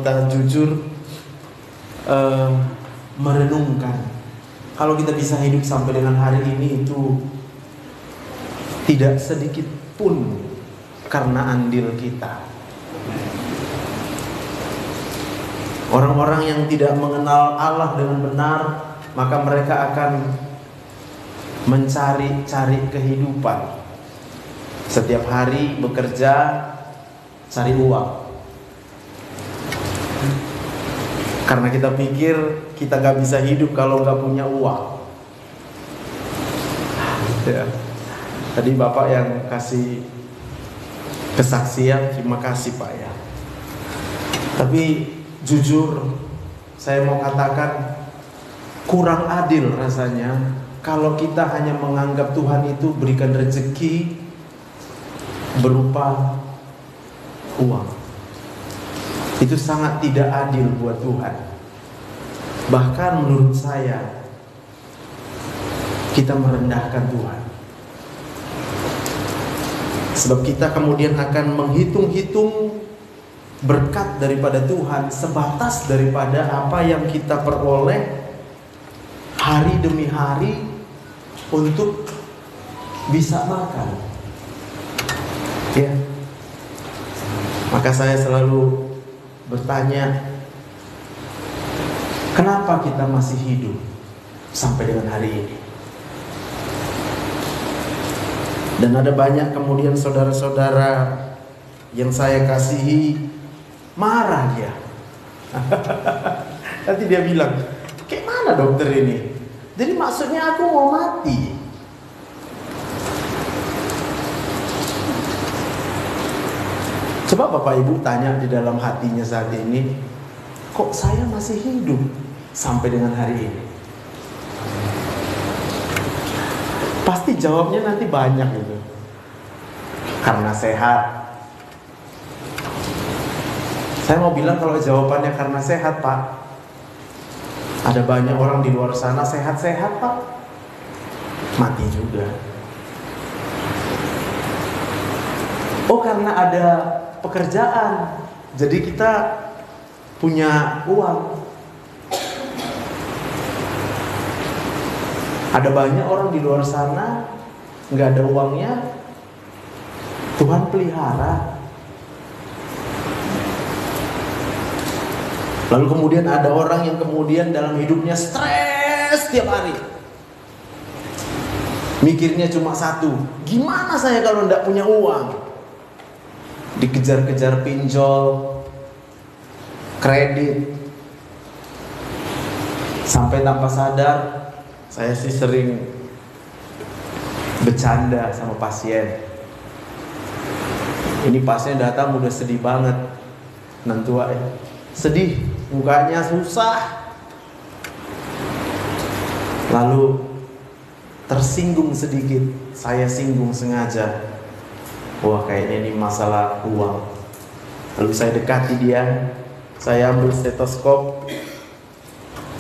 kita jujur merenungkan, kalau kita bisa hidup sampai dengan hari ini itu tidak sedikit pun karena andil kita. Orang-orang yang tidak mengenal Allah dengan benar, maka mereka akan mencari-cari kehidupan. Setiap hari bekerja, cari uang. Karena kita pikir kita gak bisa hidup kalau gak punya uang. Ya. Tadi Bapak yang kasih kesaksian, terima kasih Pak ya. Tapi jujur, saya mau katakan kurang adil rasanya kalau kita hanya menganggap Tuhan itu berikan rezeki berupa uang. Itu sangat tidak adil buat Tuhan. Bahkan menurut saya, kita merendahkan Tuhan. Sebab kita kemudian akan menghitung-hitung berkat daripada Tuhan sebatas daripada apa yang kita peroleh hari demi hari untuk bisa makan. Ya. Maka saya selalu bertanya, kenapa kita masih hidup sampai dengan hari ini? Dan ada banyak kemudian saudara-saudara yang saya kasihi marah dia. Nanti dia bilang, kayak mana dokter ini? Jadi maksudnya aku mau mati. Coba Bapak Ibu tanya di dalam hatinya saat ini, kok saya masih hidup sampai dengan hari ini? Pasti jawabnya nanti banyak gitu. Karena sehat. Saya mau bilang kalau jawabannya karena sehat Pak, ada banyak orang di luar sana sehat-sehat Pak, mati juga. Oh karena ada pekerjaan, jadi kita punya uang. Ada banyak orang di luar sana nggak ada uangnya, Tuhan pelihara. Lalu kemudian ada orang yang kemudian dalam hidupnya stres tiap hari. Mikirnya cuma satu, gimana saya kalau nggak punya uang? Dikejar-kejar pinjol, kredit. Sampai tanpa sadar, saya sih sering bercanda sama pasien. Ini pasien datang udah sedih banget, nantua ya. Sedih, mukanya susah. Lalu tersinggung sedikit, saya singgung sengaja. Wah kayaknya ini masalah uang. Lalu saya dekati dia, saya ambil stetoskop,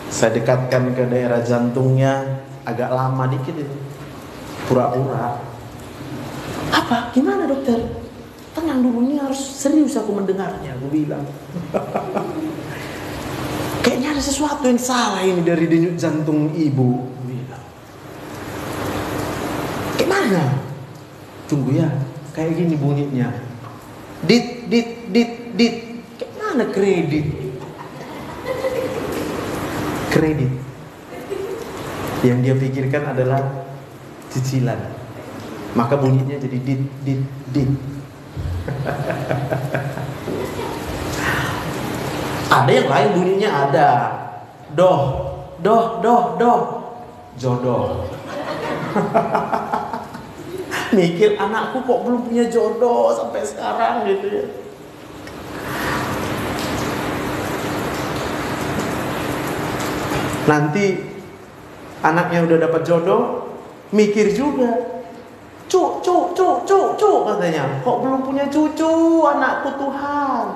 saya dekatkan ke daerah jantungnya, agak lama dikit itu, pura-pura. Apa? Gimana dokter? Tenang dulu, ini harus serius aku mendengarnya, aku bilang. Kayaknya ada sesuatu yang salah ini dari denyut jantung ibu, aku bilang. Kayak mana? Tunggu ya, kayak gini bunyinya. Dit. Kayak mana kredit? Kredit. Yang dia pikirkan adalah cicilan. Maka bunyinya jadi dit. Ada yang lain bunyinya ada doh jodoh. Mikir anakku kok belum punya jodoh sampai sekarang gitu ya. Nanti anaknya udah dapat jodoh, mikir juga. Cuk katanya, kok belum punya cucu anakku Tuhan.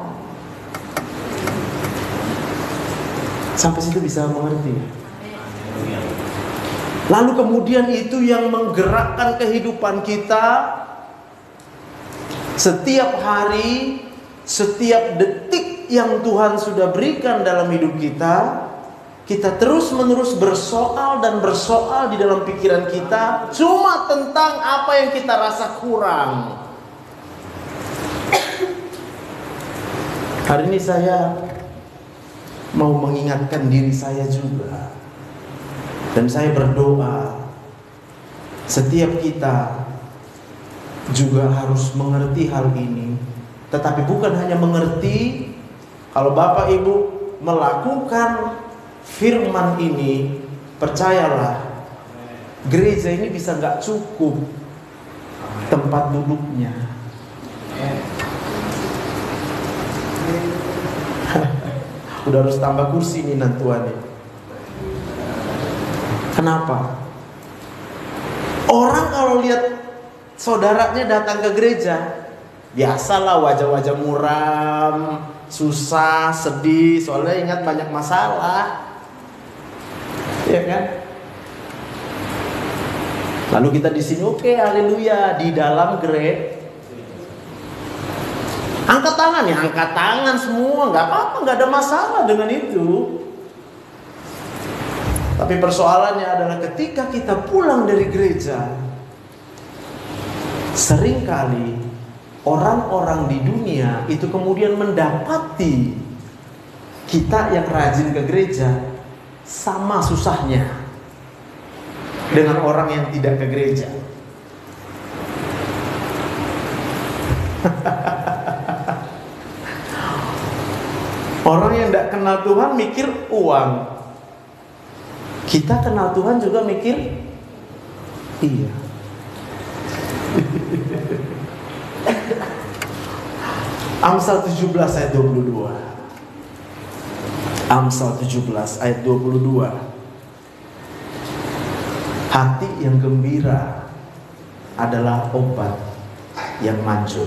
Sampai situ bisa mengerti. Lalu kemudian itu yang menggerakkan kehidupan kita. Setiap hari, setiap detik yang Tuhan sudah berikan dalam hidup kita, kita terus-menerus bersoal dan bersoal di dalam pikiran kita cuma tentang apa yang kita rasa kurang. Hari ini saya mau mengingatkan diri saya juga, dan saya berdoa setiap kita juga harus mengerti hal ini. Tetapi bukan hanya mengerti, kalau Bapak Ibu melakukan firman ini, percayalah, gereja ini bisa gak cukup tempat duduknya. Udah harus tambah kursi nih nantuan nih. Kenapa? Orang kalau lihat saudaranya datang ke gereja, biasalah wajah-wajah muram, susah, sedih, soalnya ingat banyak masalah, ya kan? Lalu kita di sini, oke, haleluya, di dalam gereja. Angkat tangan ya, angkat tangan semua, nggak apa-apa, nggak ada masalah dengan itu. Tapi persoalannya adalah ketika kita pulang dari gereja, seringkali orang-orang di dunia itu kemudian mendapati kita yang rajin ke gereja sama susahnya dengan orang yang tidak ke gereja. Orang yang tidak kenal Tuhan mikir uang. Kita kenal Tuhan juga mikir iya. Amsal 17 ayat 22. Amsal 17 ayat 22. Hati yang gembira adalah obat yang manjur.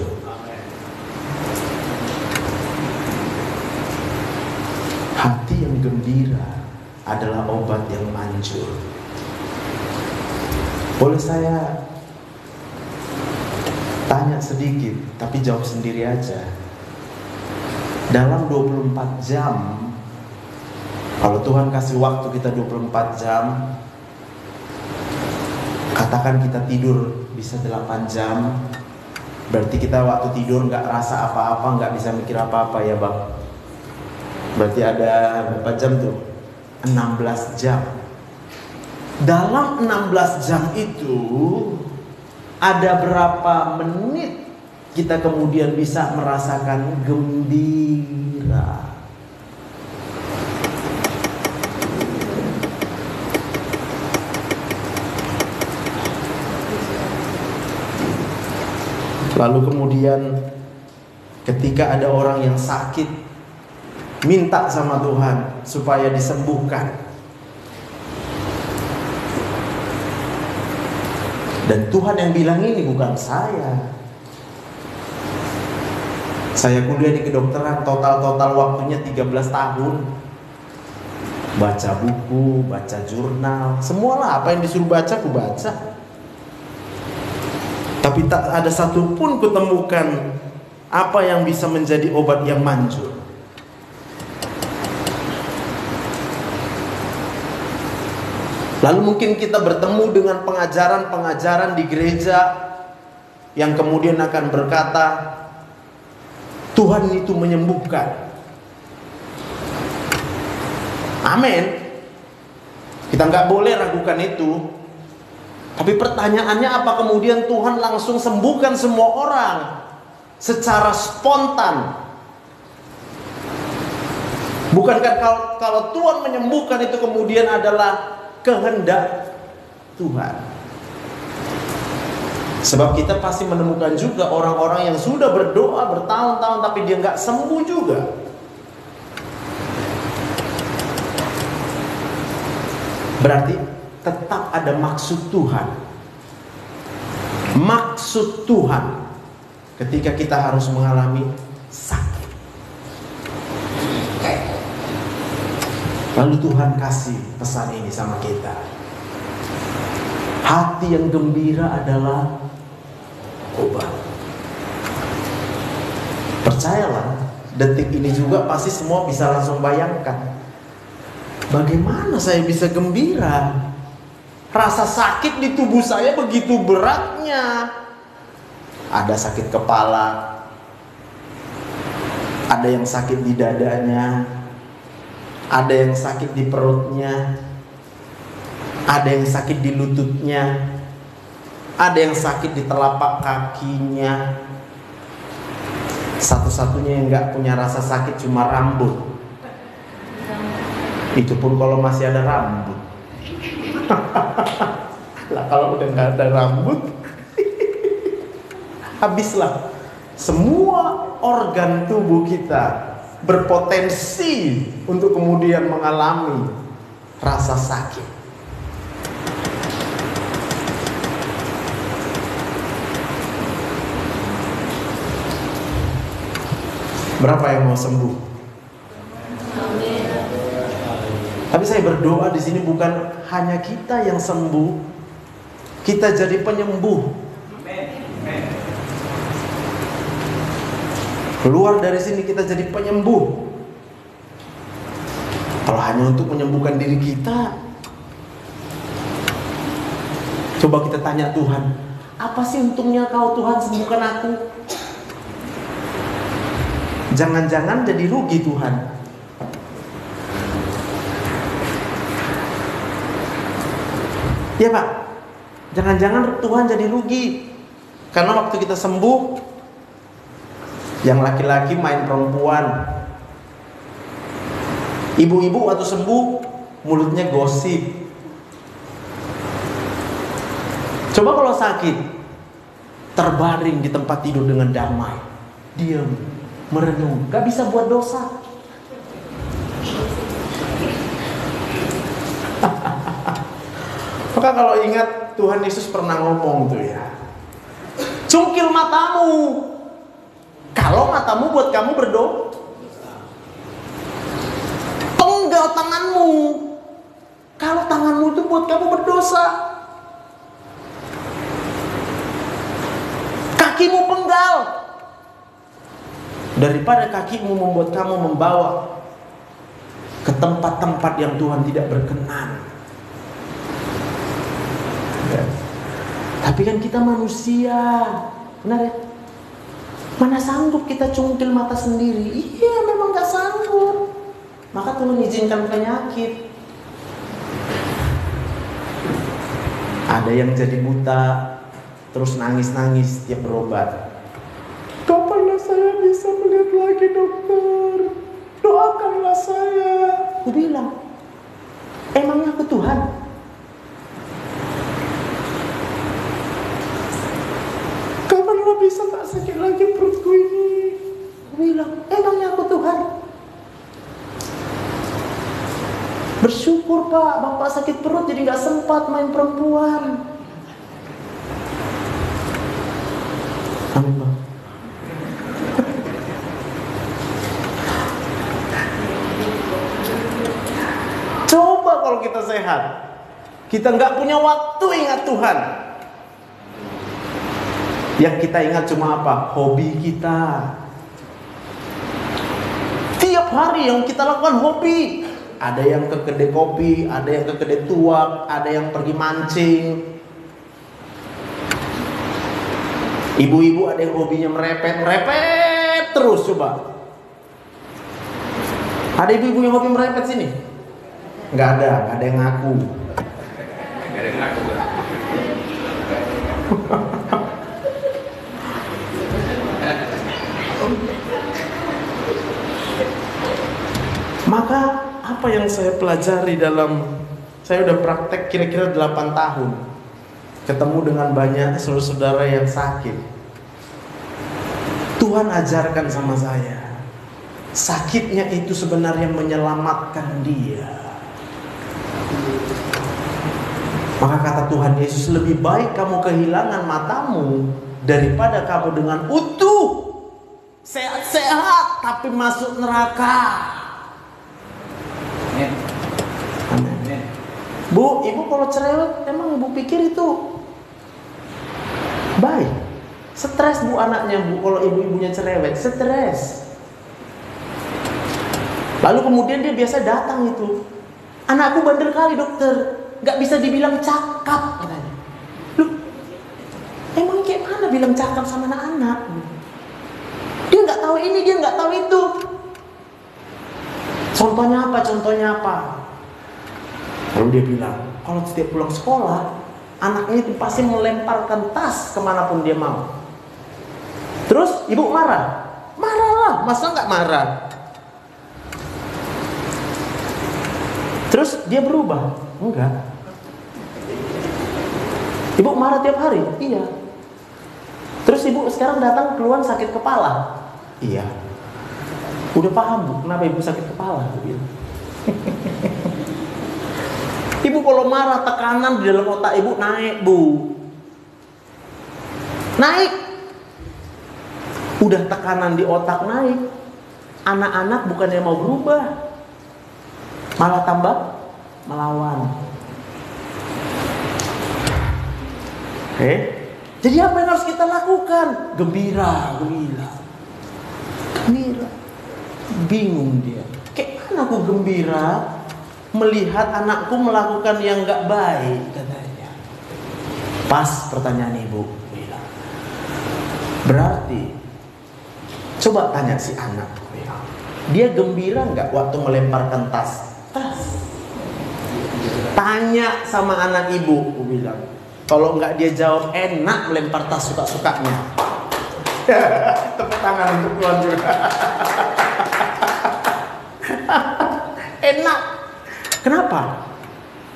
Hati yang gembira adalah obat yang manjur. Boleh saya tanya sedikit, tapi jawab sendiri aja. Dalam 24 jam, kalau Tuhan kasih waktu kita 24 jam, katakan kita tidur bisa 8 jam, berarti kita waktu tidur gak rasa apa-apa, gak bisa mikir apa-apa ya Bang. Berarti ada berapa jam tuh? 16 jam. Dalam 16 jam itu ada berapa menit kita kemudian bisa merasakan gembira? Lalu kemudian ketika ada orang yang sakit, minta sama Tuhan supaya disembuhkan. Dan Tuhan yang bilang ini, bukan saya. Saya kuliah di kedokteran, total waktunya 13 tahun. Baca buku, baca jurnal, semualah apa yang disuruh baca, aku baca. Tapi tak ada satupun kutemukan apa yang bisa menjadi obat yang manjur. Lalu mungkin kita bertemu dengan pengajaran-pengajaran di gereja yang kemudian akan berkata, Tuhan itu menyembuhkan. Amin. Kita nggak boleh ragukan itu. Tapi pertanyaannya, apa kemudian Tuhan langsung sembuhkan semua orang secara spontan? Bukankah kalau Tuhan menyembuhkan itu kemudian adalah kehendak Tuhan? Sebab kita pasti menemukan juga orang-orang yang sudah berdoa bertahun-tahun tapi dia nggak sembuh juga. Berarti tetap ada maksud Tuhan. Maksud Tuhan ketika kita harus mengalami sakit. Lalu Tuhan kasih pesan ini sama kita. Hati yang gembira adalah obat. Percayalah, detik ini juga pasti semua bisa langsung bayangkan. Bagaimana saya bisa gembira? Rasa sakit di tubuh saya begitu beratnya. Ada sakit kepala, ada yang sakit di dadanya, ada yang sakit di perutnya, ada yang sakit di lututnya, ada yang sakit di telapak kakinya. Satu-satunya yang gak punya rasa sakit cuma rambut. Itu pun kalau masih ada rambut. Lah kalau udah gak ada rambut, habislah. Semua organ tubuh kita berpotensi untuk kemudian mengalami rasa sakit. Berapa yang mau sembuh? Tapi saya berdoa di sini bukan hanya kita yang sembuh, kita jadi penyembuh. Keluar dari sini kita jadi penyembuh. Kalau hanya untuk menyembuhkan diri kita, coba kita tanya Tuhan, apa sih untungnya kau Tuhan sembuhkan aku? Jangan-jangan jadi rugi Tuhan. Ya Pak, jangan-jangan Tuhan jadi rugi. Karena waktu kita sembuh, yang laki-laki main perempuan, ibu-ibu waktu sembuh mulutnya gosip. Coba kalau sakit, terbaring di tempat tidur dengan damai, diam, merenung, gak bisa buat dosa. Maka kalau ingat Tuhan Yesus pernah ngomong tuh ya, cungkil matamu kalau matamu buat kamu berdoa, penggal tanganmu kalau tanganmu itu buat kamu berdosa, kakimu penggal daripada kakimu membuat kamu membawa ke tempat-tempat yang Tuhan tidak berkenan. Tapi kan kita manusia, benar ya? Mana sanggup kita cungkil mata sendiri? Iya, memang gak sanggup. Maka Tuhan izinkan penyakit. Ada yang jadi buta, terus nangis-nangis tiap berobat. Kapanlah saya bisa melihat lagi dokter? Doakanlah saya. Aku bilang, emangnya aku Tuhan? Kapanlah bisa gak sakit lagi perutku ini? Aku bilang, emangnya aku Tuhan? Bersyukur Pak, Bapak sakit perut jadi gak sempat main perempuan. Amin Pak. Coba kalau kita sehat, kita gak punya waktu ingat Tuhan. Yang kita ingat cuma apa? Hobi kita. Tiap hari yang kita lakukan hobi. Ada yang ke kedai kopi, ada yang ke kedai tuak, ada yang pergi mancing. Ibu-ibu ada yang hobinya merepet terus, coba. Ada ibu-ibu yang hobi merepet sini? Nggak ada yang ngaku. Nggak ada yang ngaku. Maka apa yang saya pelajari saya udah praktek kira-kira 8 tahun, ketemu dengan banyak saudara-saudara yang sakit. Tuhan ajarkan sama saya, sakitnya itu sebenarnya menyelamatkan dia. Maka kata Tuhan Yesus, lebih baik kamu kehilangan matamu daripada kamu dengan utuh, sehat-sehat tapi masuk neraka. Amin. Bu, ibu kalau cerewet, emang ibu pikir itu baik? Stres bu anaknya bu, kalau ibu-ibunya cerewet, stres. Lalu kemudian dia biasa datang itu, anakku bandel kali dokter, gak bisa dibilang cakap katanya. Loh, emang kayak mana bilang cakap sama anak-anak? Dia gak tahu ini, dia gak tahu itu. Contohnya apa? Contohnya apa? Lalu dia bilang, kalau setiap pulang sekolah, anaknya itu pasti melemparkan tas kemanapun dia mau. Terus ibu marah. Marahlah, masa nggak marah? Terus dia berubah? Enggak. Ibu marah tiap hari? Iya. Terus ibu sekarang datang keluar sakit kepala? Iya. Udah paham bu, kenapa ibu sakit kepala? Ibu kalau marah, tekanan di dalam otak ibu naik bu. Naik. Udah tekanan di otak naik, anak-anak bukannya mau berubah, malah tambah melawan. Oke? Jadi apa yang harus kita lakukan? Gembira, gembira. Gembira. Bingung dia. Kayak mana aku gembira melihat anakku melakukan yang gak baik, katanya. Pas pertanyaan ibu bilang. Berarti coba tanya si anak, dia gembira nggak waktu melemparkan tas? Tas. Tanya sama anak ibu, aku bilang. Kalau nggak dia jawab enak melempar tas suka-sukanya. Tepuk tangan untuk Tuhan juga. Enak. Kenapa?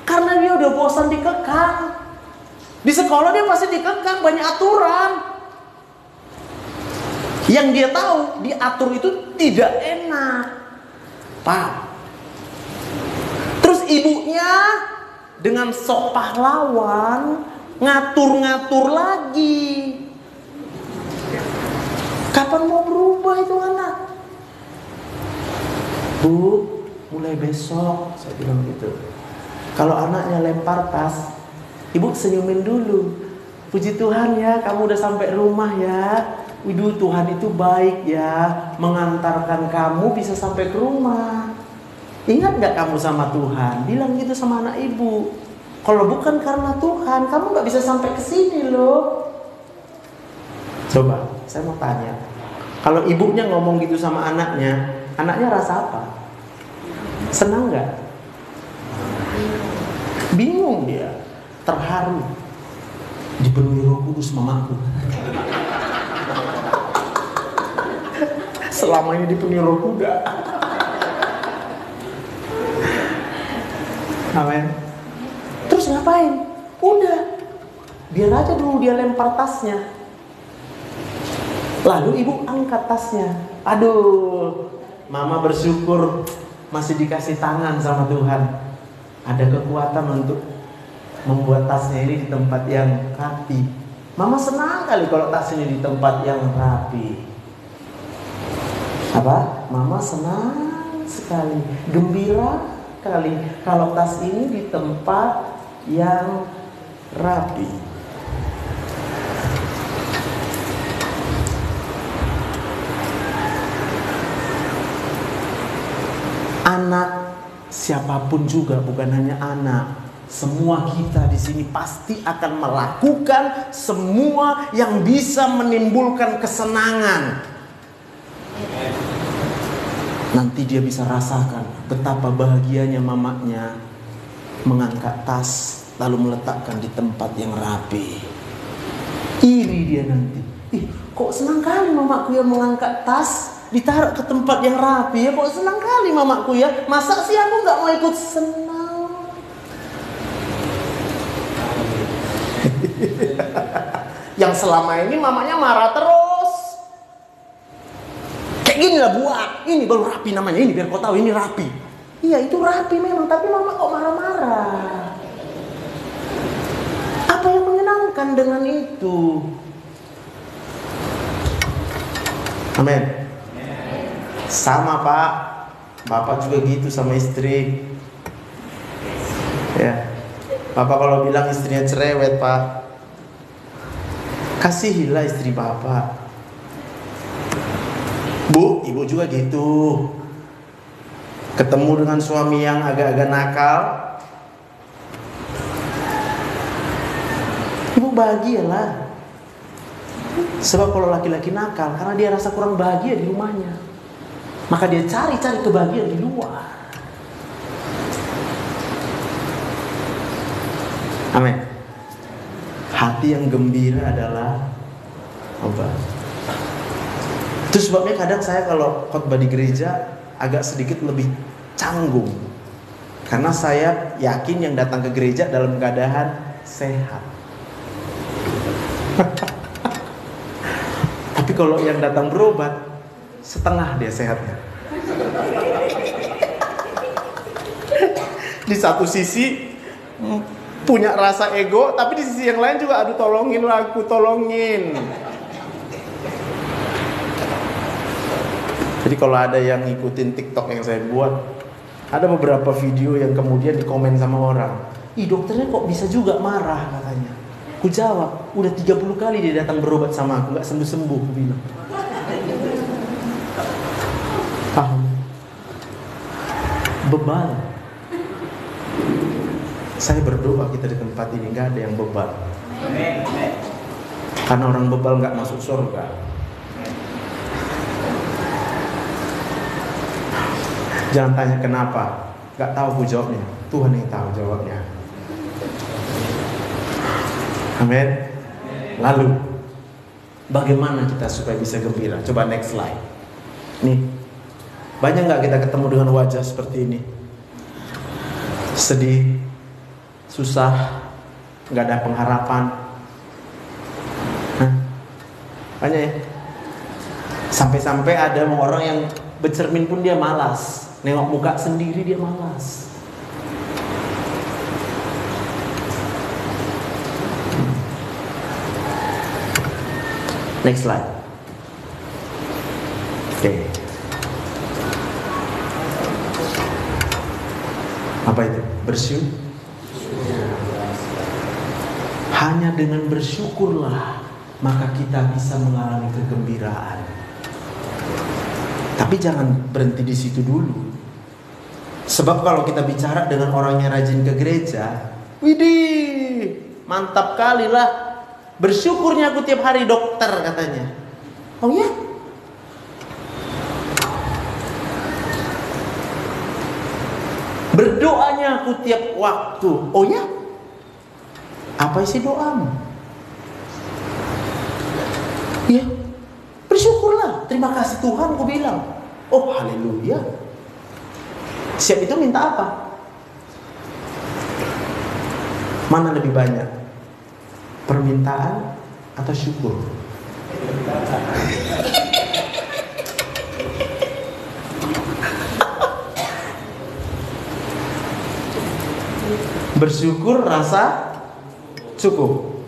Karena dia udah bosan dikekang. Di sekolah dia pasti dikekang, banyak aturan. Yang dia tahu diatur itu tidak enak, Pak. Terus ibunya dengan sok pahlawan ngatur-ngatur lagi. Kapan mau berubah itu anak? Bu, mulai besok, saya bilang gitu. Kalau anaknya lempar tas, ibu senyumin dulu. Puji Tuhan ya, kamu udah sampai rumah ya. Waduh, Tuhan itu baik ya, mengantarkan kamu bisa sampai ke rumah. Ingat gak kamu sama Tuhan? Bilang gitu sama anak ibu. Kalau bukan karena Tuhan, kamu gak bisa sampai ke sini loh. Coba, saya mau tanya. Kalau ibunya ngomong gitu sama anaknya rasa apa? Senang gak? Bingung dia, terharu. Dipenuhi Roh Kudus mamaku. Selama ini dipenuhi Roh Kuda. Amin. Terus ngapain? Udah, biar aja dulu dia lempar tasnya. Lalu ibu angkat tasnya. Aduh, mama bersyukur masih dikasih tangan sama Tuhan. Ada kekuatan untuk membuat tasnya ini di tempat yang rapi. Mama senang kali kalau tas ini di tempat yang rapi. Apa? Mama senang sekali, gembira kali kalau tas ini di tempat yang rapi. Anak siapapun juga, bukan hanya anak, semua kita di sini pasti akan melakukan semua yang bisa menimbulkan kesenangan. Nanti dia bisa rasakan betapa bahagianya mamanya mengangkat tas lalu meletakkan di tempat yang rapi. Iri dia nanti. Ih, kok senang kali mamaku ya mengangkat tas ditaruh ke tempat yang rapi ya. Kok senang kali mamaku ya. Masa sih aku gak mau ikut senang? Yang selama ini mamanya marah terus. Kayak gini lah buat, ini baru rapi namanya, ini biar kau tahu ini rapi. Iya itu rapi memang, tapi mama kok marah-marah. Apa yang menyenangkan dengan itu? Amin. Sama Pak, Bapak juga gitu sama istri. Ya, Bapak kalau bilang istrinya cerewet Pak, kasihilah istri Bapak. Bu, ibu juga gitu. ketemu dengan suami yang agak-agak nakal, ibu bahagialah. Sebab kalau laki-laki nakal, karena dia rasa kurang bahagia di rumahnya, maka dia cari-cari kebahagiaan di luar. Amin. Hati yang gembira adalah obat. Itu sebabnya kadang saya kalau khotbah di gereja agak sedikit lebih canggung, karena saya yakin yang datang ke gereja dalam keadaan sehat. Tapi kalau yang datang berobat, setengah dia sehatnya. Di satu sisi punya rasa ego, tapi di sisi yang lain juga aduh tolongin lah aku, tolongin. Jadi kalau ada yang ngikutin TikTok yang saya buat, ada beberapa video yang kemudian dikomen sama orang, ih dokternya kok bisa juga marah katanya. Ku jawab, udah 30 kali dia datang berobat sama aku, gak sembuh-sembuh, aku bilang. Paham? Bebal. Saya berdoa kita di tempat ini gak ada yang bebal. Karena orang bebal gak masuk surga. Jangan tanya kenapa, gak tahu aku jawabnya. Tuhan yang tahu jawabnya. Amin. Lalu bagaimana kita supaya bisa gembira? Coba next slide. Nih, banyak gak kita ketemu dengan wajah seperti ini? Sedih, susah, gak ada pengharapan. Banyak ya. Sampai-sampai ada orang yang bercermin pun dia malas. Nengok muka sendiri dia malas. Next slide. Oke. Apa itu? Bersyukur. Hanya dengan bersyukurlah maka kita bisa mengalami kegembiraan. Tapi jangan berhenti di situ dulu. Sebab kalau kita bicara dengan orang yang rajin ke gereja, widih, mantap kali lah. Bersyukurnya aku tiap hari dokter katanya. Oh ya? Berdoanya aku tiap waktu. Oh ya? Apa isi doamu? Ya, bersyukurlah. Terima kasih Tuhan, aku bilang. Oh haleluya. Siap itu minta apa? Mana lebih banyak? Permintaan atau syukur? Bersyukur rasa cukup.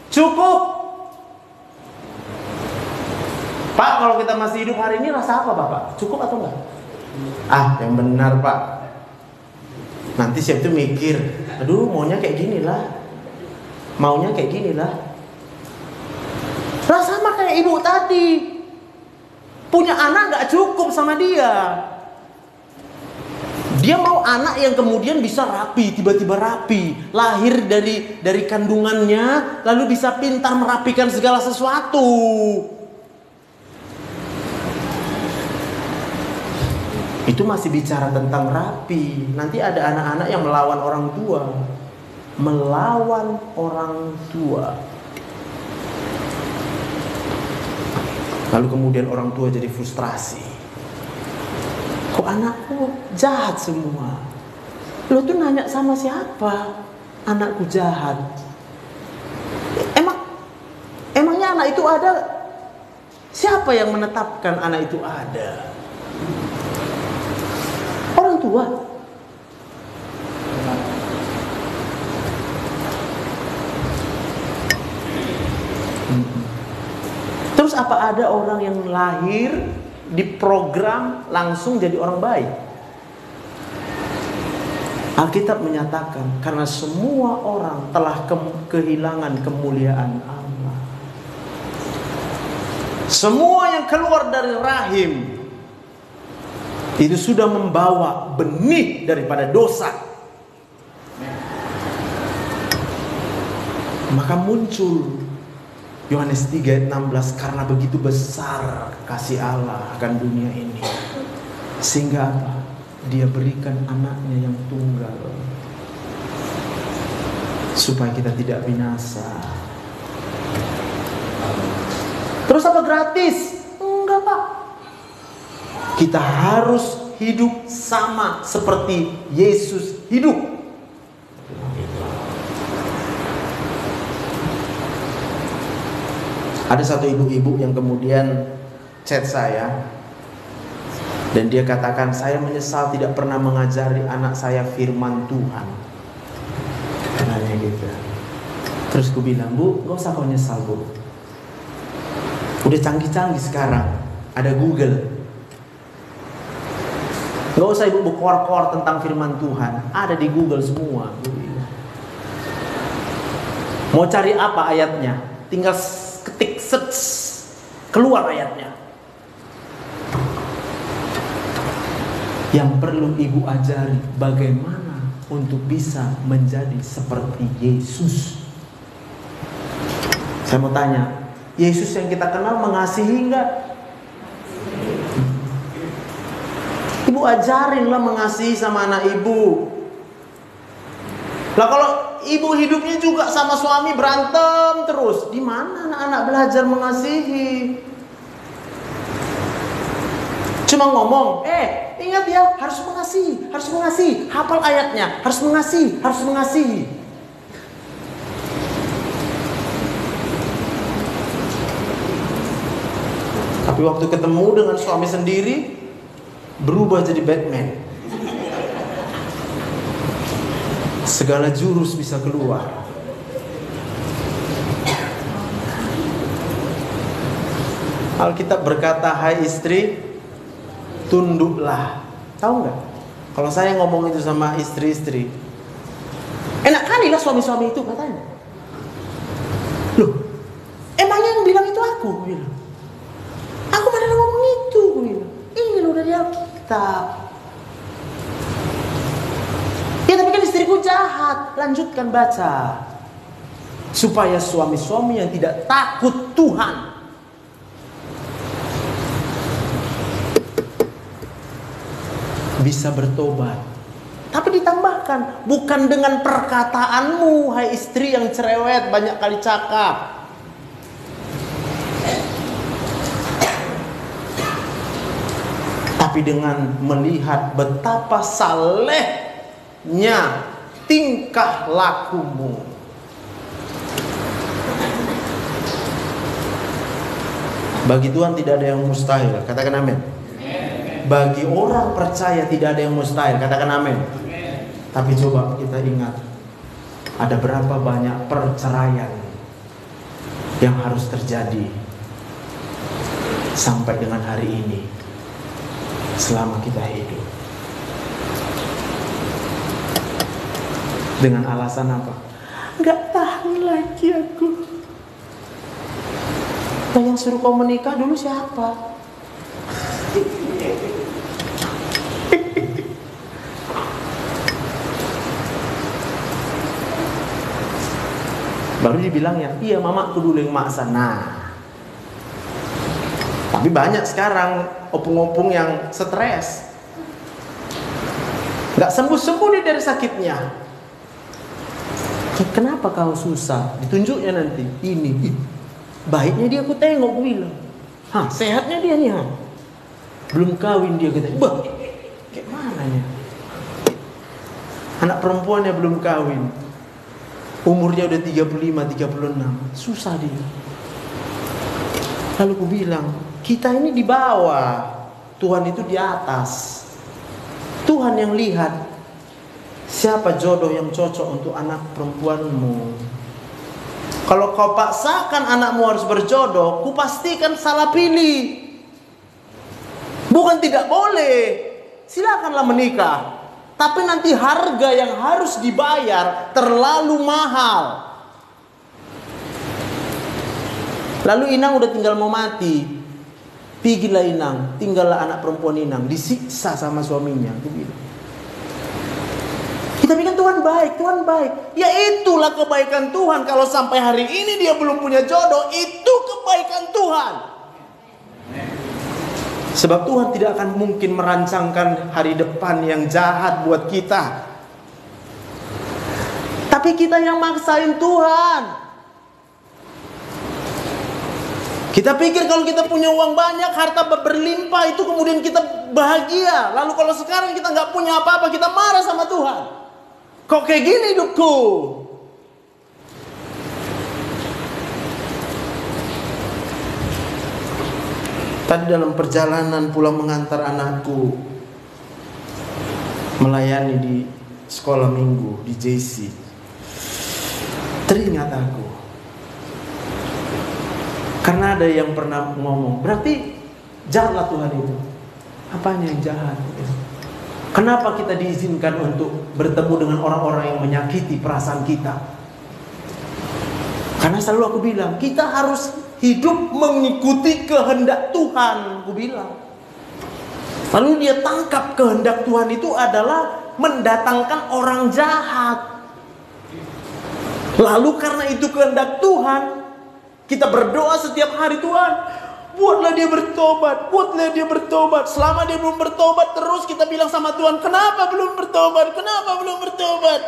Cukup. Pak, kalau kita masih hidup hari ini rasa apa Bapak? Cukup atau enggak? Ah, yang benar Pak. Nanti siap itu mikir, aduh maunya kayak gini lah. Maunya kayak gini lah. Rasa sama kayak ibu tadi. Punya anak gak cukup sama dia. Dia mau anak yang kemudian bisa rapi, tiba-tiba rapi. Lahir dari kandungannya, lalu bisa pintar merapikan segala sesuatu. Itu masih bicara tentang rapi. Nanti ada anak-anak yang melawan orang tua. Melawan orang tua. Lalu kemudian orang tua jadi frustrasi. Kok anakku jahat semua? Lo tuh nanya sama siapa? Anakku jahat. Emangnya anak itu ada? Siapa yang menetapkan anak itu ada? Orang tua. Terus apa ada orang yang lahir diprogram langsung jadi orang baik? Alkitab menyatakan karena semua orang telah kehilangan kemuliaan Allah. Semua yang keluar dari rahim itu sudah membawa benih daripada dosa. Maka muncul Yohanes 3 ayat 16, karena begitu besar kasih Allah akan dunia ini, sehingga apa? Dia berikan anaknya yang tunggal, supaya kita tidak binasa. Terus apa gratis? Enggak, Pak. Kita harus hidup sama seperti Yesus hidup. Ada satu ibu-ibu yang kemudian chat saya, dan dia katakan, saya menyesal tidak pernah mengajari anak saya firman Tuhan. Katanya gitu. Terus aku bilang, Bu, gak usah kau nyesal, Bu. Udah canggih-canggih sekarang, ada Google. Gak usah ibu berkor-kor tentang firman Tuhan, ada di Google semua. Mau cari apa ayatnya, tinggal ketik search, keluar ayatnya. Yang perlu ibu ajari bagaimana untuk bisa menjadi seperti Yesus. Saya mau tanya, Yesus yang kita kenal mengasihi enggak? Ibu ajarinlah mengasihi sama anak ibu. Lah kalau ibu hidupnya juga sama suami berantem terus, di mana anak-anak belajar mengasihi? Cuma ngomong, ingat ya, harus mengasihi, hafal ayatnya, harus mengasihi. Tapi waktu ketemu dengan suami sendiri, berubah jadi Batman. Segala jurus bisa keluar. Alkitab berkata, hai istri, tunduklah. Tahu nggak? Kalau saya ngomong itu sama istri-istri, enak kali lah suami-suami itu katanya. Loh, emangnya yang bilang itu aku? Bilang. Aku mana ngomong itu? Bilang. Ini loh dari Alkitab. Ya tapi kan istriku jahat. Lanjutkan baca. Supaya suami-suami yang tidak takut Tuhan bisa bertobat. Tapi ditambahkan, bukan dengan perkataanmu, hai istri yang cerewet, banyak kali cakap. Tapi dengan melihat betapa salehnya tingkah lakumu. Bagi Tuhan tidak ada yang mustahil. Katakan amin. Bagi orang percaya tidak ada yang mustahil. Katakan amin. Tapi coba kita ingat, ada berapa banyak perceraian yang harus terjadi sampai dengan hari ini, selama kita hidup. Dengan alasan apa? Gak tahan lagi aku. Nah, yang suruh kau menikah dulu siapa? Baru dibilang ya, iya mamaku dulu yang maksa. Nah, tapi banyak sekarang opung-opung yang stres, gak sembuh-sembuh dia dari sakitnya. Kenapa kau susah? Ditunjuknya nanti ini. Baiknya dia aku tengok, aku bilang, sehatnya dia nih, belum kawin dia kata, bah, kayak mana ya? Anak perempuannya belum kawin, umurnya udah 35-36, susah dia. Lalu aku bilang, kita ini di bawah, Tuhan itu di atas. Tuhan yang lihat siapa jodoh yang cocok untuk anak perempuanmu. Kalau kau paksakan anakmu harus berjodoh, ku pastikan salah pilih. Bukan tidak boleh, silakanlah menikah, tapi nanti harga yang harus dibayar terlalu mahal. Lalu Inang udah tinggal mau mati, Pigilah inang, tinggallah anak perempuan inang, disiksa sama suaminya. Kita pikir Tuhan baik, Tuhan baik. Ya itulah kebaikan Tuhan. Kalau sampai hari ini dia belum punya jodoh, itu kebaikan Tuhan. Sebab Tuhan tidak akan mungkin merancangkan hari depan yang jahat buat kita. Tapi kita yang maksain Tuhan. Kita pikir kalau kita punya uang banyak, harta berlimpah, itu kemudian kita bahagia. Lalu kalau sekarang kita nggak punya apa-apa, kita marah sama Tuhan. Kok kayak gini hidupku? Tadi dalam perjalanan pulang mengantar anakku melayani di sekolah minggu di JC, teringat aku. Karena ada yang pernah ngomong, berarti jahatlah Tuhan itu. Apanya yang jahat? Kenapa kita diizinkan untuk bertemu dengan orang-orang yang menyakiti perasaan kita? Karena selalu aku bilang, kita harus hidup mengikuti kehendak Tuhan. Aku bilang. Lalu dia tangkap kehendak Tuhan itu adalah mendatangkan orang jahat. Lalu karena itu kehendak Tuhan, kita berdoa setiap hari, Tuhan, buatlah dia bertobat, buatlah dia bertobat. Selama dia belum bertobat, terus kita bilang sama Tuhan, kenapa belum bertobat? Kenapa belum bertobat?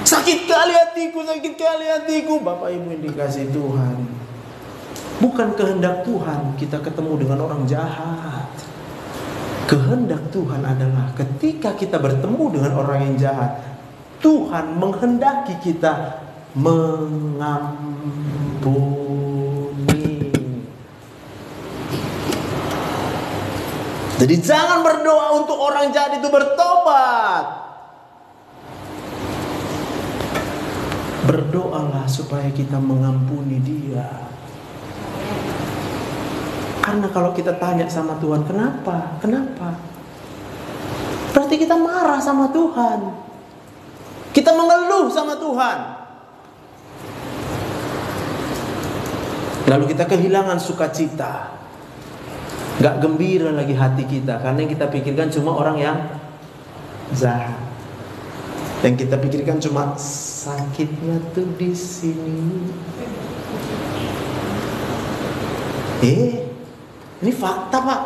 Sakit kali hatiku, sakit kali hatiku. Bapak Ibu yang dikasih Tuhan, bukan kehendak Tuhan kita ketemu dengan orang jahat. Kehendak Tuhan adalah ketika kita bertemu dengan orang yang jahat, Tuhan menghendaki kita mengampuni. Jadi jangan berdoa untuk orang jahat itu bertobat. Berdoalah supaya kita mengampuni dia. Karena kalau kita tanya sama Tuhan, kenapa? Kenapa? Berarti kita marah sama Tuhan. Kita mengeluh sama Tuhan. Lalu kita kehilangan sukacita. Gak gembira lagi hati kita. Karena yang kita pikirkan cuma orang yang jahat. Yang kita pikirkan cuma sakitnya tuh di sini. Ini fakta, Pak.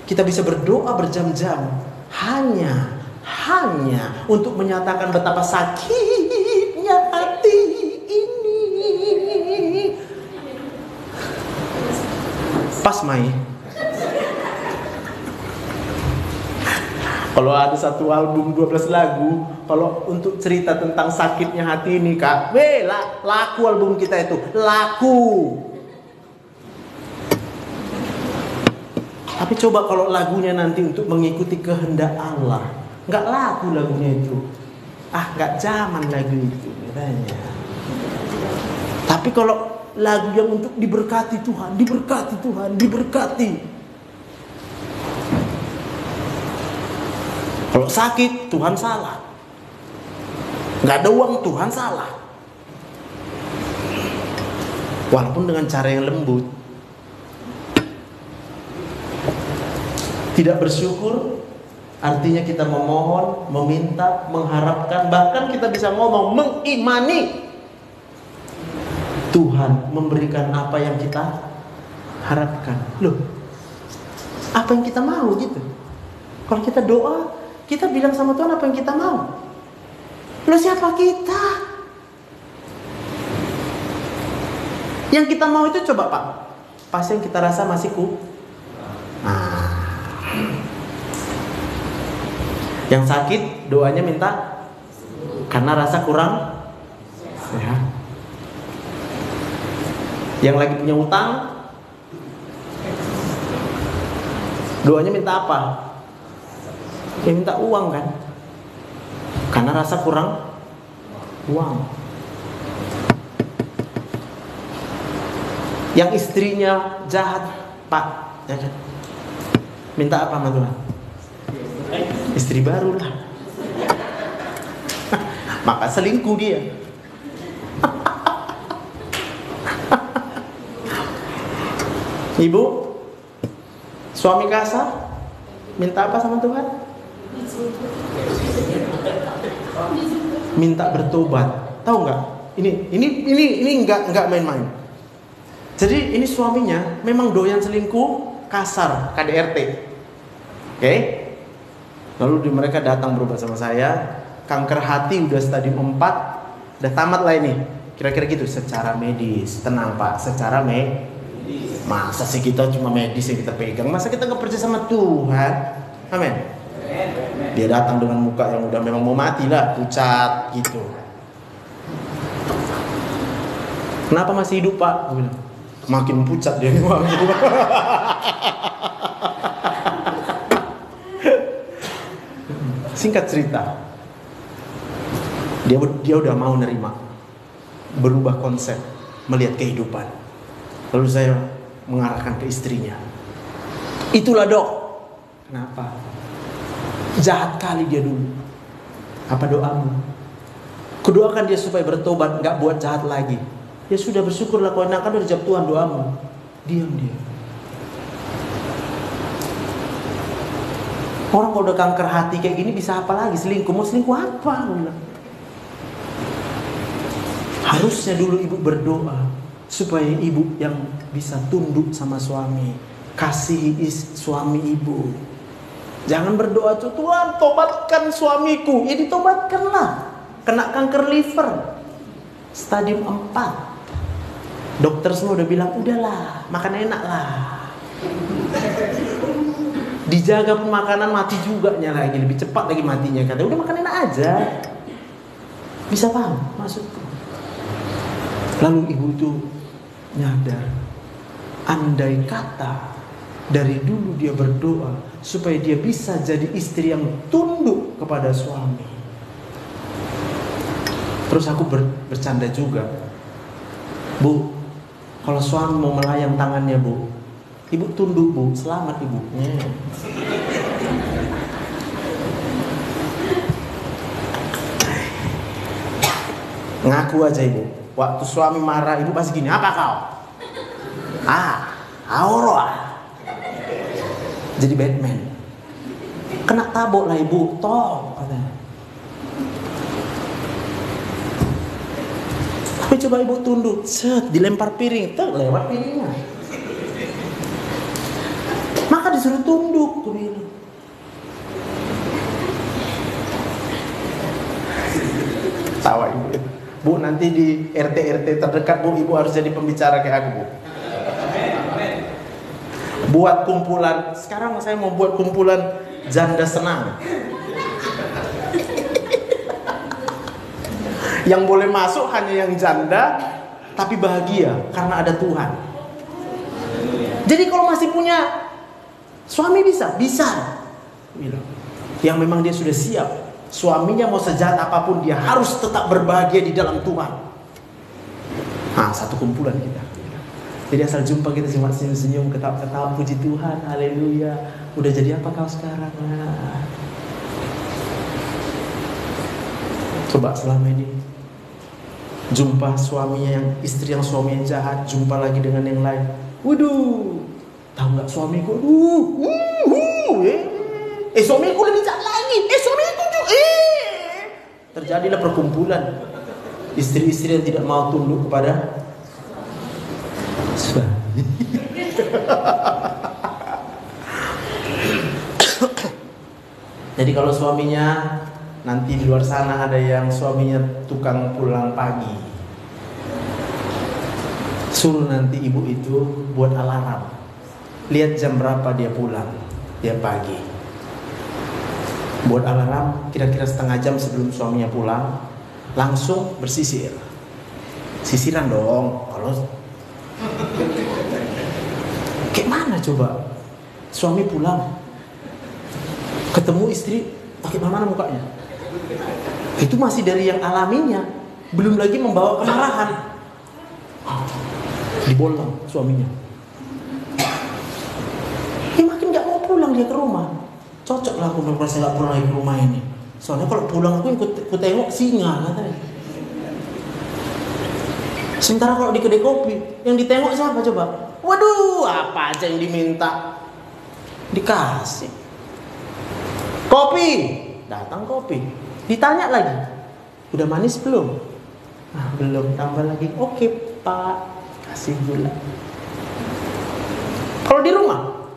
Kita bisa berdoa berjam-jam hanya untuk menyatakan betapa sakitnya hati ini. Pas Mai. Kalau ada satu album 12 lagu, kalau untuk cerita tentang sakitnya hati ini, Kak, laku album kita itu, laku. Tapi coba kalau lagunya nanti untuk mengikuti kehendak Allah, nggak laku lagunya itu. Nggak zaman lagu itu katanya. Tapi kalau lagu yang untuk diberkati Tuhan, diberkati Tuhan, diberkati. Kalau sakit, Tuhan salah. Nggak ada uang, Tuhan salah. Walaupun dengan cara yang lembut. Tidak bersyukur artinya kita memohon, meminta, mengharapkan, bahkan kita bisa ngomong mengimani Tuhan memberikan apa yang kita harapkan. Loh, apa yang kita mau gitu? Kalau kita doa, kita bilang sama Tuhan apa yang kita mau. Loh, siapa kita? Yang kita mau itu coba, Pak, pas yang kita rasa masih yang sakit doanya minta karena rasa kurang sehat. Yang lagi punya utang doanya minta apa? Ya minta uang kan? Karena rasa kurang uang. Yang istrinya jahat, Pak, ya kan? Minta apa sama Tuhan? Istri baru lah. Maka selingkuh dia. Ibu, suami kasar, minta apa sama Tuhan? Minta bertobat. Tahu nggak? Ini nggak main-main. Jadi ini suaminya memang doyan selingkuh, kasar, KDRT. Oke? Lalu mereka datang berobat sama saya. Kanker hati udah stadium 4, udah tamat lah ini. Kira-kira gitu. Secara medis, tenang Pak. Secara medis. Masa sih kita cuma medis yang kita pegang? Masa kita nggak percaya sama Tuhan? Amin. Dia datang dengan muka yang udah memang mau mati lah, pucat gitu. Kenapa masih hidup Pak? Gue bilang, makin pucat dia nih. Singkat cerita, dia udah mau nerima, berubah konsep, melihat kehidupan. Lalu saya mengarahkan ke istrinya. Itulah Dok. Kenapa? Jahat kali dia dulu. Apa doamu? Kudoakan dia supaya bertobat, nggak buat jahat lagi. Ya sudah, bersyukurlah kau enakan udah dijawab Tuhan doamu. Diam dia. Orang kalau udah kanker hati kayak gini bisa apa lagi? Selingkuh, mau selingkuh apa? Harusnya dulu ibu berdoa supaya ibu yang bisa tunduk sama suami, kasihi suami ibu. Jangan berdoa Tuhan tobatkan suamiku. Ya ditobatkanlah. Kena kanker liver stadium 4. Dokter semua udah bilang udahlah, makan enak lah. Dijaga pun makanan mati juga lagi, lebih cepat lagi matinya. Kata udah makan enak aja. Bisa paham maksudku? Lalu ibu itu nyadar, andai kata dari dulu dia berdoa supaya dia bisa jadi istri yang tunduk kepada suami. Terus aku bercanda juga, Bu, kalau suami mau melayang tangannya Bu, ibu tunduk Bu, selamat ibu. Ngaku aja ibu, waktu suami marah ibu pasti gini, apa kau? Aurora. Jadi Batman. Kena tabok lah ibu, toh katanya. Tapi coba ibu tunduk, set, dilempar piring, tuh lewat piringnya. Maka disuruh tunduk, tuh bilang. Tawa ibu. Bu, nanti di RT terdekat Bu, ibu harus jadi pembicara kayak aku Bu. Buat kumpulan, sekarang saya mau buat kumpulan janda senang. Yang boleh masuk hanya yang janda, tapi bahagia karena ada Tuhan. Jadi kalau masih punya suami bisa. Yang memang dia sudah siap. Suaminya mau sejahat apapun dia harus tetap berbahagia di dalam Tuhan. Satu kumpulan kita. Jadi asal jumpa kita cuma senyum-senyum, ketawa-ketawa, puji Tuhan, haleluya. Udah jadi apa kau sekarang? Coba selama ini jumpa suaminya yang istri yang suaminya jahat, jumpa lagi dengan yang lain. Waduh, tahu nggak suamiku? Suamiku lebih jahat lagi. Suamiku juga. Terjadilah perkumpulan istri-istri yang tidak mau tunduk kepada suami. Jadi kalau suaminya nanti di luar sana ada yang suaminya tukang pulang pagi, suruh nanti ibu itu buat alarm, lihat jam berapa dia pulang, dia pagi. Buat alarm kira-kira setengah jam sebelum suaminya pulang, langsung bersisir. Sisiran dong. Kalau kayak mana coba? Suami pulang, ketemu istri, pakai mana mukanya? Itu masih dari yang alaminya, belum lagi membawa kemarahan. Dibolong suaminya. Makin gak mau pulang dia ke rumah. Cocok lah aku merasa gak pulang lagi ke rumah ini. Soalnya kalau pulang aku ikut tengok singa katanya. Sementara kalau di kedai kopi, yang ditengok siapa coba? Waduh, apa aja yang diminta dikasih. Kopi, datang kopi. Ditanya lagi, udah manis belum? Ah, belum, tambah lagi. Oke Pak, kasih gula. Kalau di rumah,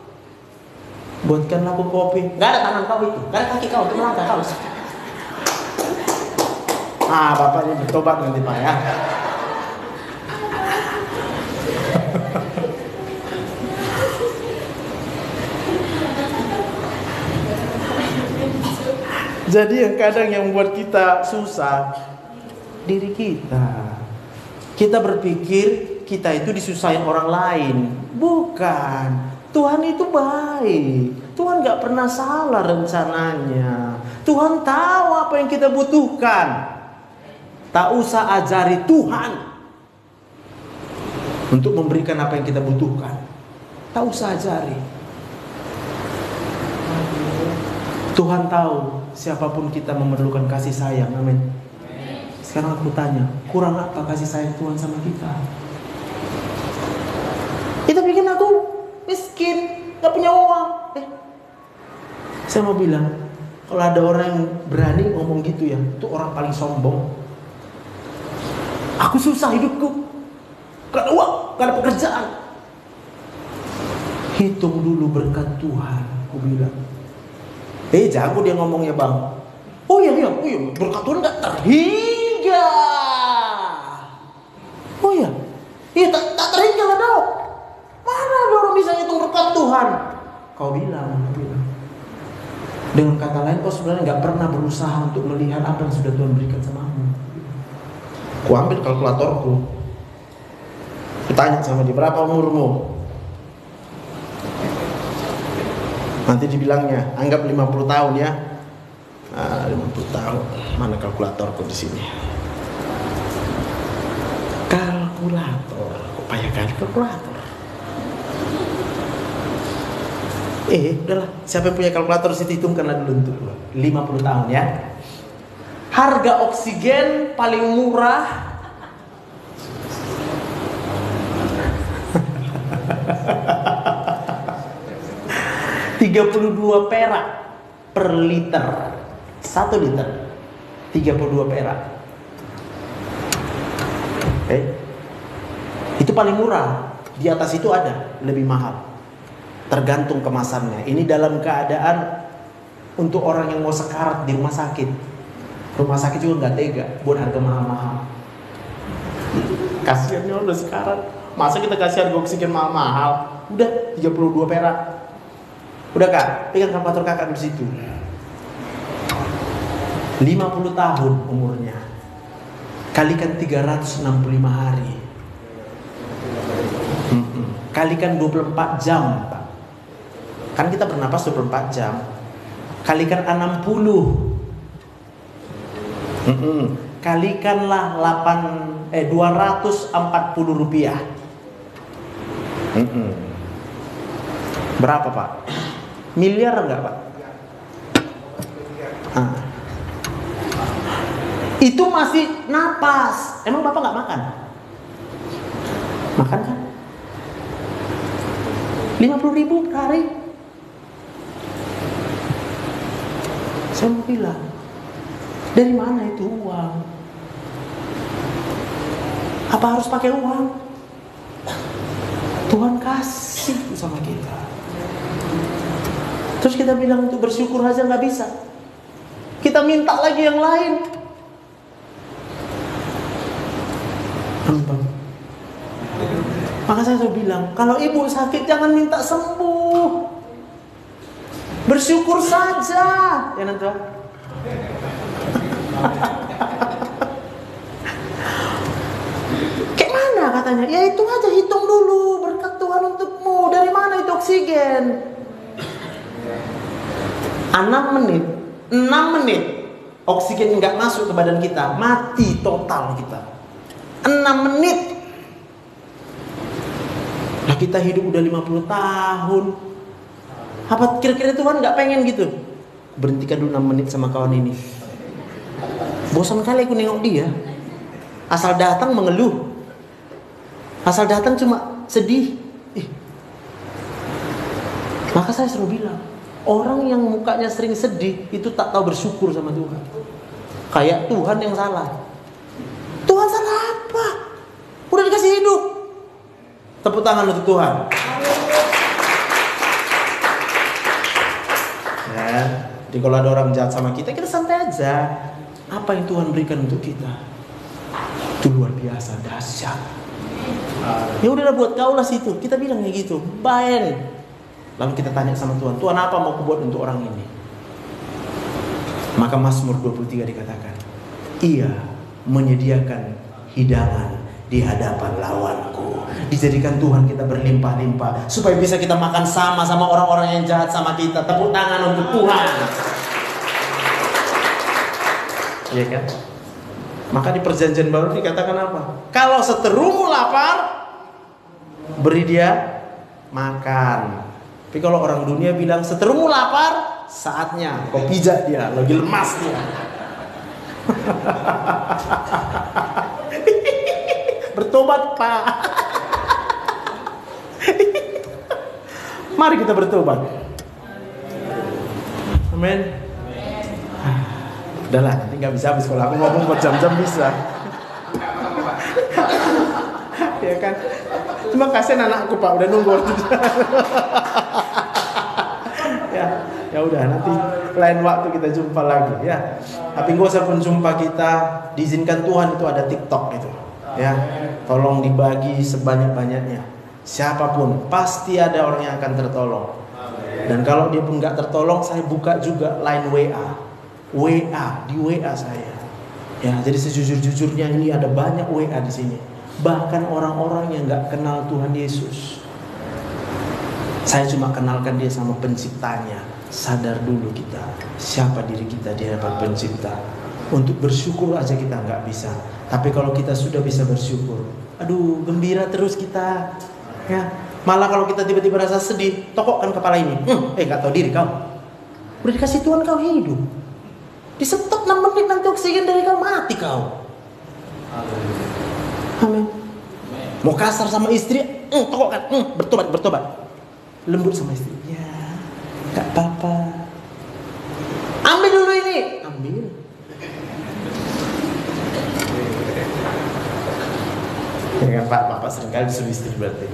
buatkan aku kopi. Gak ada tangan kau itu, gak ada kaki kau, itu melangkah kau. Ah, bapak ini bertobat nanti Pak ya. Jadi yang kadang yang membuat kita susah diri kita. Kita berpikir kita itu disusahin orang lain. Bukan. Tuhan itu baik. Tuhan gak pernah salah rencananya. Tuhan tahu apa yang kita butuhkan. Tak usah ajari Tuhan untuk memberikan apa yang kita butuhkan. Tak usah ajari. Tuhan tahu siapapun kita memerlukan kasih sayang. Amin. Sekarang aku tanya, kurang apa kasih sayang Tuhan sama kita? Kita bikin aku miskin, gak punya uang. Saya mau bilang, kalau ada orang yang berani ngomong gitu ya, itu orang paling sombong. Aku susah hidupku, gak ada uang, gak ada pekerjaan. Hitung dulu berkat Tuhan, aku bilang. Jago dia ngomongnya bang. Oh iya, berkat Tuhan gak terhingga. Oh iya, tak terhingga lah dok. Mana ada orang bisa hitung berkat Tuhan? Kau bilang. Dengan kata lain, kau sebenarnya gak pernah berusaha untuk melihat apa yang sudah Tuhan berikan samamu. Ku ambil kalkulatorku, ku tanya sama dia, berapa umurmu? Nanti dibilangnya, anggap 50 tahun ya. 50 tahun. Mana kalkulatorku di sini? Kalkulator. Kok payah kali kalkulator? Udahlah. Siapa yang punya kalkulator situ hitungkanlah dulu untuk 50 tahun ya. Harga oksigen paling murah 32 perak per liter. 1 liter 32 perak. Itu paling murah. Di atas itu ada lebih mahal. Tergantung kemasannya. Ini dalam keadaan untuk orang yang mau sekarat di rumah sakit. Rumah sakit juga nggak tega buat harga mahal-mahal. Kasiannya udah sekarat. Masa kita kasih harga oksigen mahal-mahal? Udah 32 perak. Udah kak, pegang kalkulator kakak di situ. 50 tahun umurnya. Kalikan 365 hari. Kalikan 24 jam, Pak. Kan kita bernapas 24 jam. Kalikan 60. Kalikanlah 240 rupiah. Berapa Pak? Miliar enggak Pak? Itu masih napas. Emang Bapak nggak makan? Makan kan? 50.000 per hari. Saya mau bilang, dari mana itu uang? Apa harus pakai uang? Tuhan kasih sama kita. Terus kita bilang untuk bersyukur aja nggak bisa. Kita minta lagi yang lain. Maka saya bilang, kalau ibu sakit jangan minta sembuh. Bersyukur saja. Ya nanti. Kayak mana katanya? Ya itu aja, hitung dulu berkat Tuhan untukmu. Dari mana itu oksigen? 6 menit oksigen nggak masuk ke badan kita, mati total kita. 6 menit. Nah kita hidup udah 50 tahun. Apa kira-kira Tuhan nggak pengen gitu? Berhentikan dulu 6 menit sama kawan ini. Bosan kali aku nengok dia. Asal datang mengeluh. Asal datang cuma sedih. Maka saya selalu bilang, orang yang mukanya sering sedih itu tak tahu bersyukur sama Tuhan. Kayak Tuhan yang salah. Tuhan salah apa? Udah dikasih hidup. Tepuk tangan untuk Tuhan. Ya, jadi kalau ada orang jahat sama kita, kita santai aja. Apa yang Tuhan berikan untuk kita itu luar biasa, dahsyat. Ya udahlah, buat kau lah situ. Kita bilangnya gitu, baen. Lalu kita tanya sama Tuhan, Tuhan apa mau kubuat untuk orang ini? Maka Mazmur 23 dikatakan, Ia menyediakan hidangan di hadapan lawanku. Dijadikan Tuhan kita berlimpah-limpah supaya bisa kita makan sama orang-orang yang jahat sama kita. Tepuk tangan untuk Tuhan. Iya kan? Maka di perjanjian baru dikatakan apa? Kalau seterumu lapar, beri dia makan. Tapi kalau orang dunia bilang seterumu lapar, saatnya kau pijat dia, lagi lemas dia. Bertobat, Pak. Mari kita bertobat. Amin. Udahlah, nanti nggak bisa habis kalau aku ngomong berjam-jam bisa. Ya kan? Cuma kasihan anakku, Pak, udah nunggu. Ya udah, nanti lain waktu kita jumpa lagi ya. Tapi nggak usah pun jumpa kita, diizinkan Tuhan itu ada TikTok itu. Ya, tolong dibagi sebanyak-banyaknya. Siapapun pasti ada orang yang akan tertolong. Dan kalau dia pun nggak tertolong, saya buka juga line WA di WA saya. Ya, jadi sejujur-jujurnya ini ada banyak WA di sini. Bahkan orang-orang yang nggak kenal Tuhan Yesus. Saya cuma kenalkan dia sama penciptanya. Sadar dulu kita siapa diri kita di hadapan pencipta. Untuk bersyukur aja kita nggak bisa. Tapi kalau kita sudah bisa bersyukur, aduh gembira terus kita. Ya, malah kalau kita tiba-tiba rasa sedih, tokokkan kepala ini. Nggak tahu diri kau. Udah dikasih Tuhan kau hidup. Di stop 6 menit nanti oksigen dari kau mati kau. Amin. Mau kasar sama istri, tokokkan, bertobat. Lembut sama istri. Ya, nggak apa-apa. Ambil dulu ini, ambil. Ya kan Pak, Bapak seringkali disuruh istri berarti.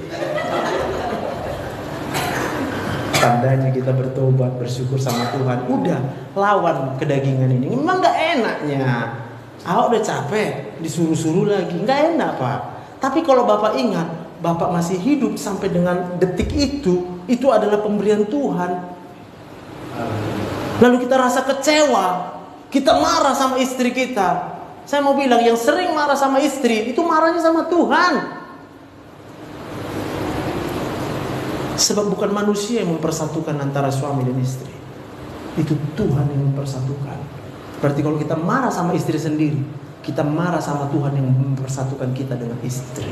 Tandanya kita bertobat, bersyukur sama Tuhan. Udah, lawan kedagingan ini. Memang nggak enaknya. Awak udah capek, disuruh-suruh lagi, nggak enak Pak. Tapi kalau Bapak ingat, Bapak masih hidup sampai dengan detik itu adalah pemberian Tuhan. Lalu kita rasa kecewa, kita marah sama istri kita. Saya mau bilang, yang sering marah sama istri, itu marahnya sama Tuhan. Sebab bukan manusia yang mempersatukan antara suami dan istri. Itu Tuhan yang mempersatukan. Berarti kalau kita marah sama istri sendiri, kita marah sama Tuhan yang mempersatukan kita dengan istri.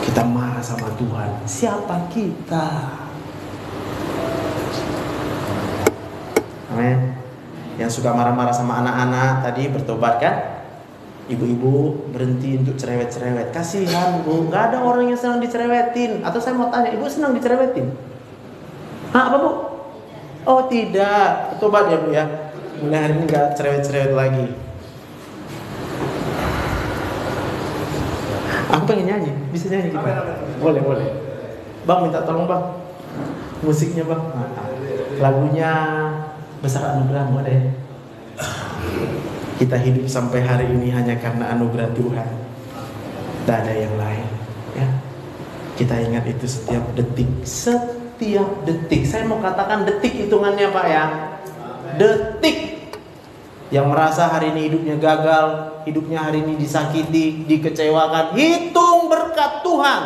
Kita marah sama Tuhan. Siapa kita? Amin. Yang suka marah-marah sama anak-anak tadi bertobat kan? Ibu-ibu berhenti untuk cerewet-cerewet. Kasihan Bu, gak ada orang yang senang dicerewetin. Atau saya mau tanya, Ibu senang dicerewetin? Apa Bu? Oh tidak, bertobat ya Bu ya. Mulai hari ini gak cerewet-cerewet lagi. Aku pengen nyanyi, bisa nyanyi kita? Boleh. Bang minta tolong Bang, musiknya Bang. Lagunya Besar Anugerah boleh. Kita hidup sampai hari ini hanya karena anugerah Tuhan. Tidak ada yang lain ya. Kita ingat itu setiap detik. Saya mau katakan detik hitungannya Pak ya. Detik. Yang merasa hari ini hidupnya gagal, hidupnya hari ini disakiti, dikecewakan, hitung berkat Tuhan.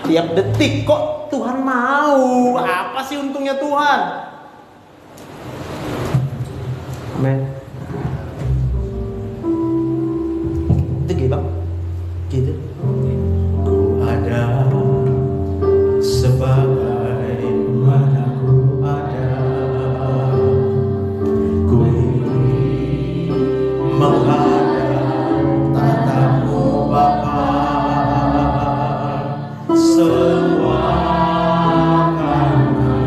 Tiap detik kok Tuhan mau. Apa sih untungnya Tuhan? Amin. Gitu Bang. Gitu. Ku ada sebagai mana ku ada. Ku menghadap tatamu Bapa. Semua karena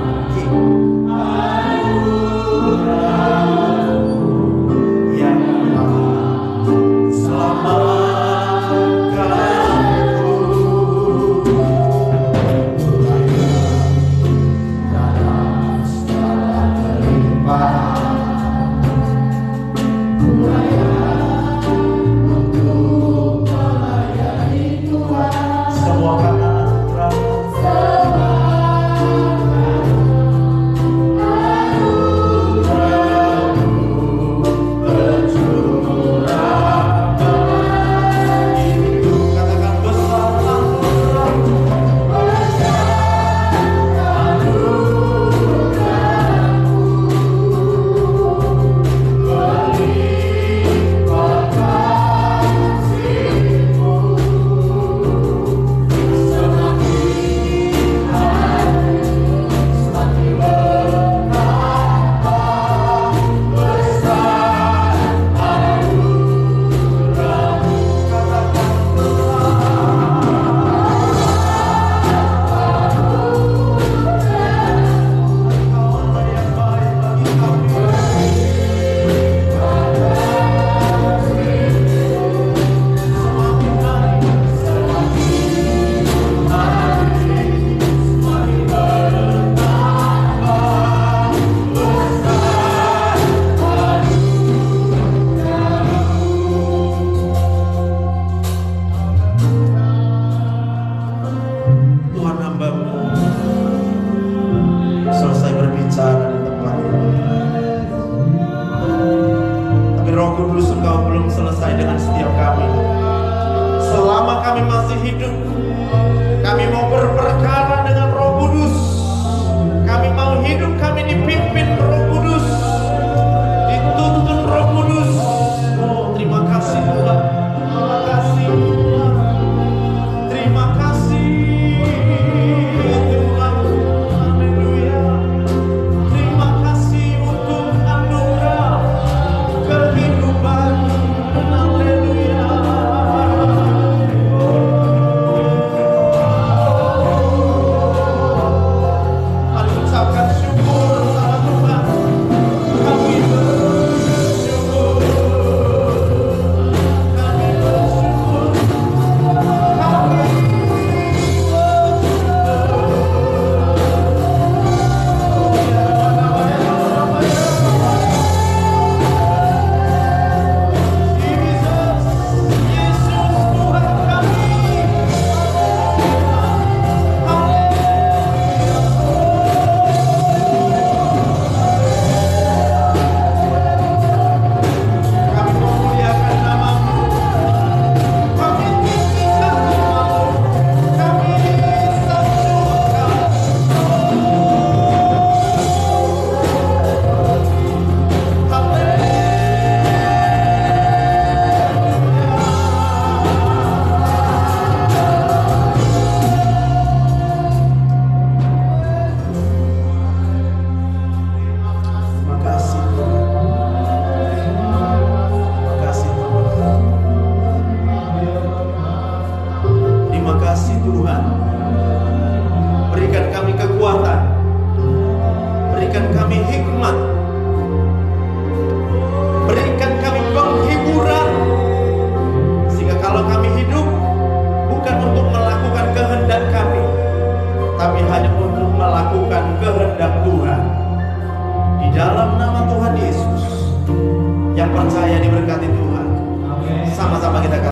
percaya diberkati Tuhan.